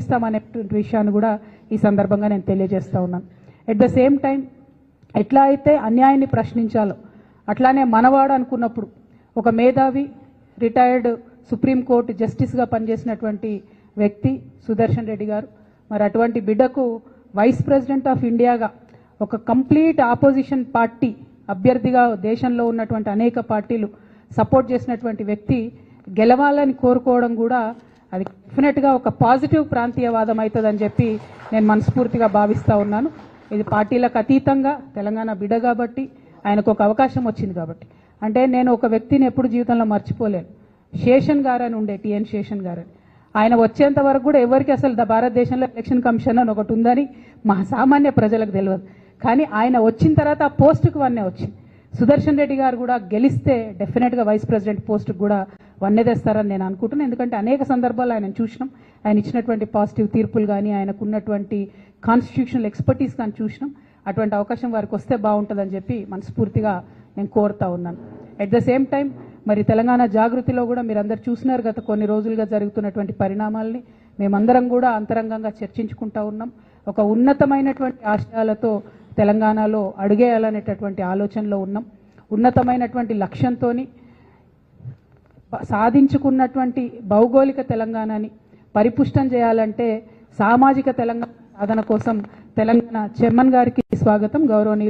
ఇస్తామనేటువంటి విషయాన్ని కూడా ఈ సందర్భంగా నేను తెలియజేస్తా ఉన్నాను. ఎట్ ద సేమ్ టైం ఎట్లా అయితే అన్యాయాన్ని ప్రశ్నించాలో అట్లానే మనవాడు అనుకున్నప్పుడు ఒక మేధావి రిటైర్డ్ సుప్రీంకోర్టు జస్టిస్గా పనిచేసినటువంటి వ్యక్తి సుదర్శన్ రెడ్డి గారు, మరి అటువంటి బిడ్డకు వైస్ ప్రెసిడెంట్ ఆఫ్ ఇండియాగా ఒక కంప్లీట్ ఆపోజిషన్ పార్టీ అభ్యర్థిగా దేశంలో ఉన్నటువంటి అనేక పార్టీలు సపోర్ట్ చేసినటువంటి వ్యక్తి గెలవాలని కోరుకోవడం కూడా అది డెఫినెట్గా ఒక పాజిటివ్ ప్రాంతీయవాదం అవుతుందని చెప్పి నేను మనస్ఫూర్తిగా భావిస్తూ ఉన్నాను. ఇది పార్టీలకు అతీతంగా తెలంగాణ బిడ్డ కాబట్టి ఆయనకు ఒక అవకాశం వచ్చింది కాబట్టి. అంటే నేను ఒక వ్యక్తిని ఎప్పుడు జీవితంలో మర్చిపోలేను. శేషన్ గారు అని ఉండే, టిఎన్ శేషన్ గారు అని. ఆయన వచ్చేంత వరకు కూడా ఎవరికి అసలు భారతదేశంలో ఎలక్షన్ కమిషన్ అని ఒకటి ఉందని మా సామాన్య ప్రజలకు తెలియదు. కానీ ఆయన వచ్చిన తర్వాత ఆ పోస్టుకు వన్నే వచ్చింది. సుదర్శన్ రెడ్డి గారు కూడా గెలిస్తే డెఫినెట్గా వైస్ ప్రెసిడెంట్ పోస్టుకు కూడా వన్నే తెస్తారని నేను అనుకుంటున్నాను. ఎందుకంటే అనేక సందర్భాల్లో ఆయన చూసినాం, ఆయన ఇచ్చినటువంటి పాజిటివ్ తీర్పులు కానీ ఆయనకు ఉన్నటువంటి కాన్స్టిట్యూషనల్ ఎక్స్పర్టీస్ కానీ చూసినాం. అటువంటి అవకాశం వారికి వస్తే బాగుంటుందని చెప్పి మనస్ఫూర్తిగా నేను కోరుతా ఉన్నాను. ఎట్ ద సేమ్ టైం మరి తెలంగాణ జాగృతిలో కూడా మీరు అందరు చూసినారు గత కొన్ని రోజులుగా జరుగుతున్నటువంటి పరిణామాలని మేమందరం కూడా అంతరంగంగా చర్చించుకుంటా ఉన్నాం. ఒక ఉన్నతమైనటువంటి ఆశయాలతో తెలంగాణలో అడుగేయాలనేటటువంటి ఆలోచనలో ఉన్నాం. ఉన్నతమైనటువంటి లక్ష్యంతో సాధించుకున్నటువంటి భౌగోళిక తెలంగాణని పరిపుష్టం చేయాలంటే సామాజిక తెలంగాణ సాధన కోసం తెలంగాణ చైర్మన్ గారికి స్వాగతం. గౌరవనీయులు